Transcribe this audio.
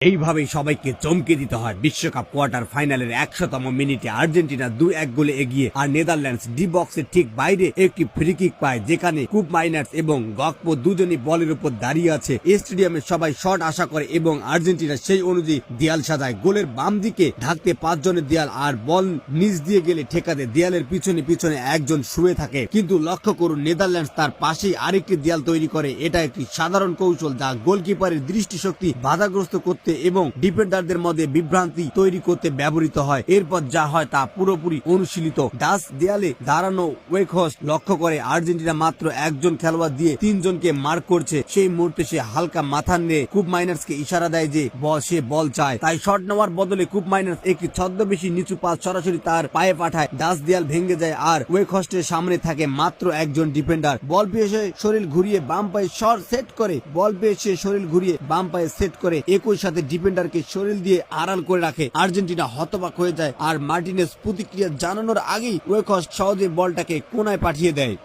এইভাবেই সবাইকে চমকে দিতে হয়। বিশ্বকাপ কোয়ার্টার ফাইনালের ১০০তম মিনিটে আর্জেন্টিনা ২-১ গোলে এগিয়ে, আর নেদারল্যান্ডস ডি বক্সের ঠিক বাইরে একটি ফ্রি কিক পায়, যেখানে কুপ মাইনার্স এবং গকপো দুজনই বলের উপর দাঁড়িয়ে আছে। স্টেডিয়ামে সবাই শট আশা করে এবং আর্জেন্টিনা সেই অনুযায়ী দেয়াল সাজায়। গোলের বাম দিকে ঢাকতে ৫ জনের দেয়াল, আর বল নিচ দিয়ে গেলে ঠেকাতে দেয়ালের পিছনে পিছনে একজন শুয়ে থাকে। কিন্তু লক্ষ্য করুন, নেদারল্যান্ডস তার পাশেই আরেকটি দেয়াল তৈরি করে। এটা একটি সাধারণ কৌশল যা গোলকিপারের দৃষ্টিশক্তি বাধাগ্রস্ত করতে এবং ডিফেন্ডারদের মধ্যে বিভ্রান্তি তৈরি করতে ব্যবহৃত হয়। এরপর যা হয় তা পুরোপুরি অনুশীলিত। ডাচ দেয়ালে দাঁড়ানো ওয়েকহর্স্ট লক্ষ্য করে আর্জেন্টিনা মাত্র একজন খেলোয়াড় দিয়ে ৩ জনকে মার্ক করছে। সেই মুহূর্তে সে হালকা মাথা নিয়ে কুপ মাইনার্সকে ইশারা দেয় যে সে বল চায়। তাই শট নেওয়ার বদলে কুপ মাইনার্স একটি ছদ্মবেশী নিচু পাস সরাসরি তার পায়ে পাঠায়। ডাচ দেয়াল ভেঙে যায় আর ওয়েকহর্স্টের সামনে থাকে মাত্র একজন ডিফেন্ডার। বল পেয়ে সে শরীর ঘুরিয়ে বাম পায়ে সেট করে একই সাথে ডিফেন্ডারকে শরীর দিয়ে আড়াল করে রাখে। আর্জেন্টিনা হতবাক হয়ে যায় আর মার্টিনেজ প্রতিক্রিয়া জানানোর আগেই ওয়েকহর্স্ট সহজে বলটাকে কোনায় পাঠিয়ে দেয়।